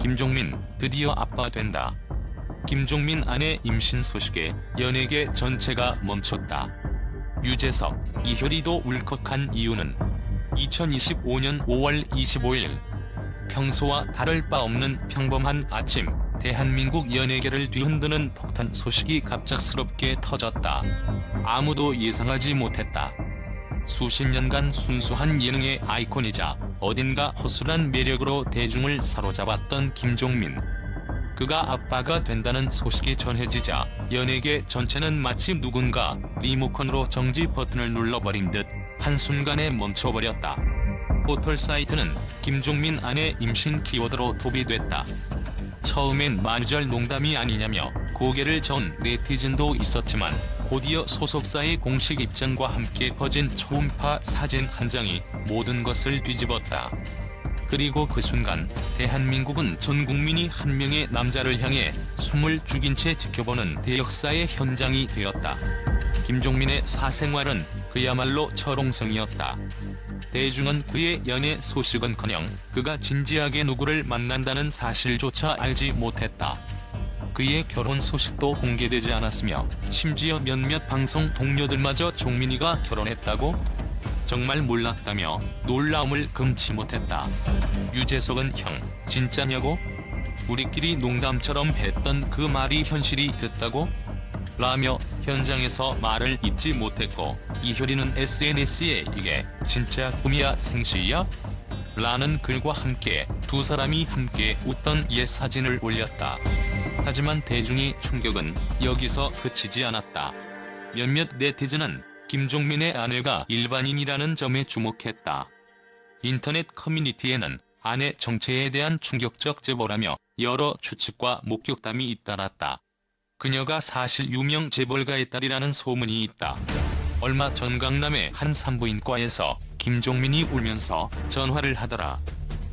김종민 드디어 아빠 된다. 김종민 아내 임신 소식에 연예계 전체가 멈췄다. 유재석, 이효리도 울컥한 이유는 2025년 5월 25일 평소와 다를 바 없는 평범한 아침, 대한민국 연예계를 뒤흔드는 폭탄 소식이 갑작스럽게 터졌다. 아무도 예상하지 못했다. 수십 년간 순수한 예능의 아이콘이자 어딘가 허술한 매력으로 대중을 사로잡았던 김종민. 그가 아빠가 된다는 소식이 전해지자 연예계 전체는 마치 누군가 리모컨으로 정지 버튼을 눌러버린 듯 한순간에 멈춰버렸다. 포털사이트는 김종민 아내 임신 키워드로 도배됐다. 처음엔 만우절 농담이 아니냐며 고개를 저은 네티즌도 있었지만 곧이어 소속사의 공식 입장과 함께 퍼진 초음파 사진 한 장이 모든 것을 뒤집었다. 그리고 그 순간 대한민국은 전 국민이 한 명의 남자를 향해 숨을 죽인 채 지켜보는 대역사의 현장이 되었다. 김종민의 사생활은 그야말로 철옹성이었다. 대중은 그의 연애 소식은커녕 그가 진지하게 누구를 만난다는 사실조차 알지 못했다. 그의 결혼 소식도 공개되지 않았으며 심지어 몇몇 방송 동료들마저 종민이가 결혼했다고? 정말 몰랐다며 놀라움을 금치 못했다. 유재석은 형, 진짜냐고? 우리끼리 농담처럼 했던 그 말이 현실이 됐다고? 라며 현장에서 말을 잇지 못했고, 이효리는 SNS에 이게 진짜 꿈이야 생시야? 라는 글과 함께 두 사람이 함께 웃던 옛 사진을 올렸다. 하지만 대중의 충격은 여기서 그치지 않았다. 몇몇 네티즌은 김종민의 아내가 일반인이라는 점에 주목했다. 인터넷 커뮤니티에는 아내 정체에 대한 충격적 제보라며 여러 추측과 목격담이 잇따랐다. 그녀가 사실 유명 재벌가의 딸이라는 소문이 있다. 얼마 전 강남의 한 산부인과에서 김종민이 울면서 전화를 하더라.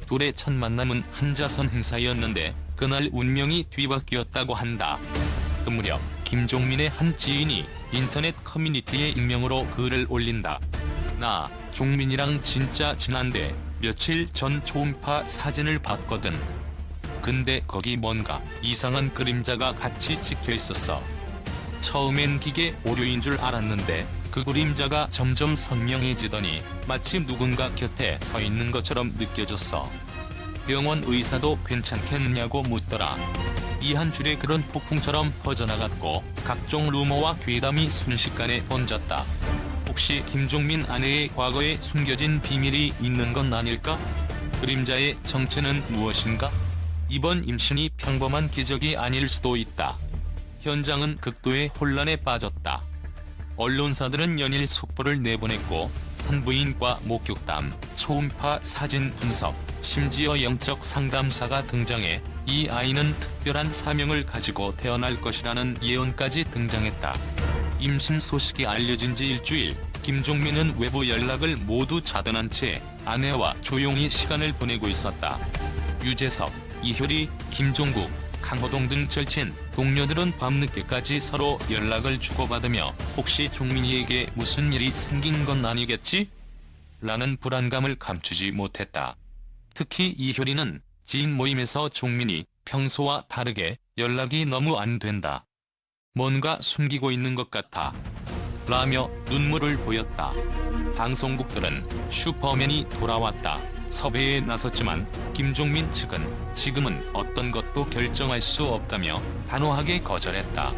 둘의 첫 만남은 한자선 행사였는데 그날 운명이 뒤바뀌었다고 한다. 그 무렵 김종민의 한 지인이 인터넷 커뮤니티에 익명으로 글을 올린다. 나 종민이랑 진짜 친한데 며칠 전 초음파 사진을 봤거든. 근데 거기 뭔가 이상한 그림자가 같이 찍혀 있었어. 처음엔 기계 오류인 줄 알았는데 그 그림자가 점점 선명해지더니 마치 누군가 곁에 서 있는 것처럼 느껴졌어. 병원 의사도 괜찮겠느냐고 묻더라. 이 한 줄의 글은 폭풍처럼 퍼져나갔고 각종 루머와 괴담이 순식간에 번졌다. 혹시 김종민 아내의 과거에 숨겨진 비밀이 있는 건 아닐까? 그림자의 정체는 무엇인가? 이번 임신이 평범한 기적이 아닐 수도 있다. 현장은 극도의 혼란에 빠졌다. 언론사들은 연일 속보를 내보냈고 산부인과 목격담, 초음파 사진 분석, 심지어 영적 상담사가 등장해 이 아이는 특별한 사명을 가지고 태어날 것이라는 예언까지 등장했다. 임신 소식이 알려진 지 일주일, 김종민은 외부 연락을 모두 차단한 채 아내와 조용히 시간을 보내고 있었다. 유재석, 이효리, 김종국, 강호동 등 절친 동료들은 밤늦게까지 서로 연락을 주고받으며 혹시 종민이에게 무슨 일이 생긴 건 아니겠지? 라는 불안감을 감추지 못했다. 특히 이효리는 지인 모임에서 종민이 평소와 다르게 연락이 너무 안 된다. 뭔가 숨기고 있는 것 같아. 라며 눈물을 보였다. 방송국들은 슈퍼맨이 돌아왔다. 섭외에 나섰지만 김종민 측은 지금은 어떤 것도 결정할 수 없다며 단호하게 거절했다.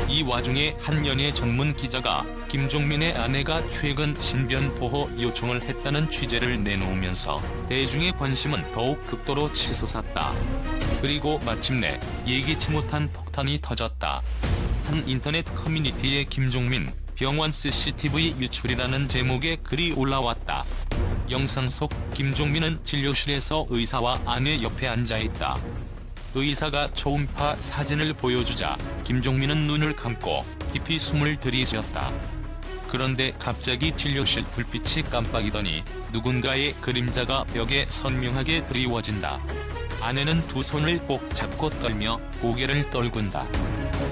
이 와중에 한 연예 전문 기자가 김종민의 아내가 최근 신변 보호 요청을 했다는 취재를 내놓으면서 대중의 관심은 더욱 극도로 치솟았다. 그리고 마침내 예기치 못한 폭탄이 터졌다. 한 인터넷 커뮤니티에 김종민 병원 CCTV 유출이라는 제목의 글이 올라왔다. 영상 속 김종민은 진료실에서 의사와 아내 옆에 앉아있다. 의사가 초음파 사진을 보여주자 김종민은 눈을 감고 깊이 숨을 들이쉬었다. 그런데 갑자기 진료실 불빛이 깜빡이더니 누군가의 그림자가 벽에 선명하게 드리워진다. 아내는 두 손을 꼭 잡고 떨며 고개를 떨군다.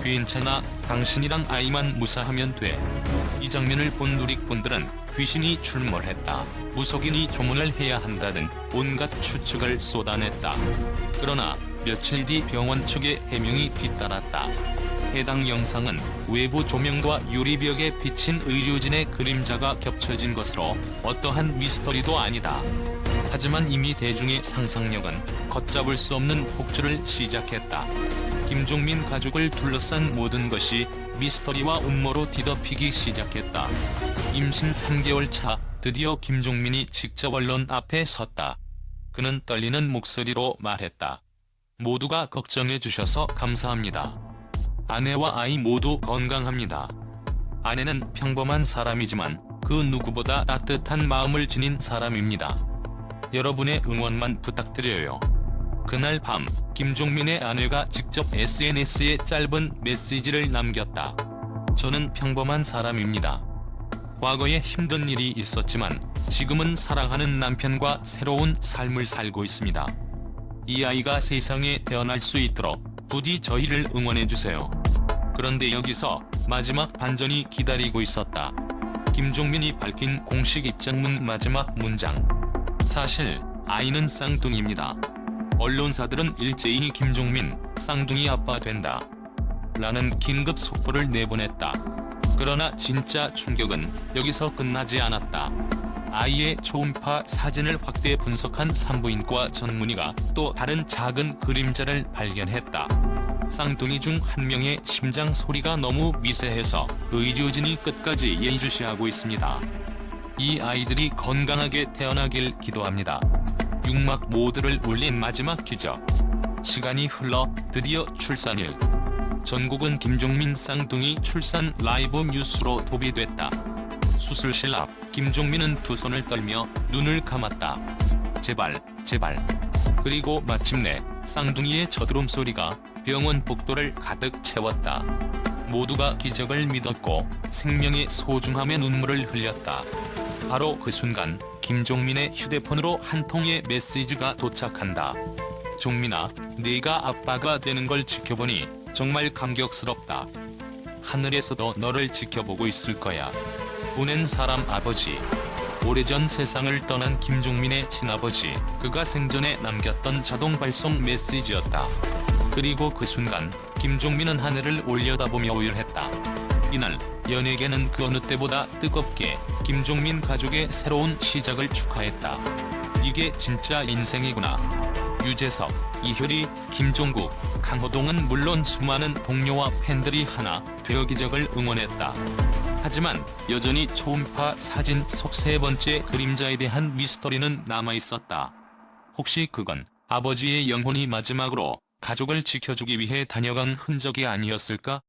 괜찮아, 당신이랑 아이만 무사하면 돼. 이 장면을 본 누리꾼들은 귀신이 출몰했다, 무속인이 조문을 해야 한다는 온갖 추측을 쏟아냈다. 그러나 며칠 뒤 병원 측의 해명이 뒤따랐다. 해당 영상은 외부 조명과 유리벽에 비친 의료진의 그림자가 겹쳐진 것으로 어떠한 미스터리도 아니다. 하지만 이미 대중의 상상력은 걷잡을 수 없는 폭주를 시작했다. 김종민 가족을 둘러싼 모든 것이 미스터리와 음모로 뒤덮이기 시작했다. 임신 3개월 차, 드디어 김종민이 직접 언론 앞에 섰다. 그는 떨리는 목소리로 말했다. 모두가 걱정해 주셔서 감사합니다. 아내와 아이 모두 건강합니다. 아내는 평범한 사람이지만 그 누구보다 따뜻한 마음을 지닌 사람입니다. 여러분의 응원만 부탁드려요. 그날 밤, 김종민의 아내가 직접 SNS에 짧은 메시지를 남겼다. 저는 평범한 사람입니다. 과거에 힘든 일이 있었지만 지금은 사랑하는 남편과 새로운 삶을 살고 있습니다. 이 아이가 세상에 태어날 수 있도록 부디 저희를 응원해주세요. 그런데 여기서 마지막 반전이 기다리고 있었다. 김종민이 밝힌 공식 입장문 마지막 문장. 사실 아이는 쌍둥이입니다. 언론사들은 일제히 김종민 쌍둥이 아빠 된다 라는 긴급 속보를 내보냈다. 그러나 진짜 충격은 여기서 끝나지 않았다. 아이의 초음파 사진을 확대 분석한 산부인과 전문의가 또 다른 작은 그림자를 발견했다. 쌍둥이 중 한 명의 심장 소리가 너무 미세해서 의료진이 끝까지 예의주시하고 있습니다. 이 아이들이 건강하게 태어나길 기도합니다. 육막 모두를 울린 마지막 기적. 시간이 흘러 드디어 출산일. 전국은 김종민 쌍둥이 출산 라이브 뉴스로 도배됐다. 수술실 앞, 김종민은 두 손을 떨며 눈을 감았다. 제발, 제발. 그리고 마침내 쌍둥이의 저드름 소리가 병원 복도를 가득 채웠다. 모두가 기적을 믿었고 생명의 소중함에 눈물을 흘렸다. 바로 그 순간 김종민의 휴대폰으로 한 통의 메시지가 도착한다. 종민아, 네가 아빠가 되는 걸 지켜보니 정말 감격스럽다. 하늘에서도 너를 지켜보고 있을 거야. 보낸 사람 아버지. 오래전 세상을 떠난 김종민의 친아버지, 그가 생전에 남겼던 자동 발송 메시지였다. 그리고 그 순간 김종민은 하늘을 올려다보며 오열했다. 이날 연예계는 그 어느 때보다 뜨겁게 김종민 가족의 새로운 시작을 축하했다. 이게 진짜 인생이구나. 유재석, 이효리, 김종국, 강호동은 물론 수많은 동료와 팬들이 하나 되어 기적을 응원했다. 하지만 여전히 초음파 사진 속 세 번째 그림자에 대한 미스터리는 남아있었다. 혹시 그건 아버지의 영혼이 마지막으로 가족을 지켜주기 위해 다녀간 흔적이 아니었을까?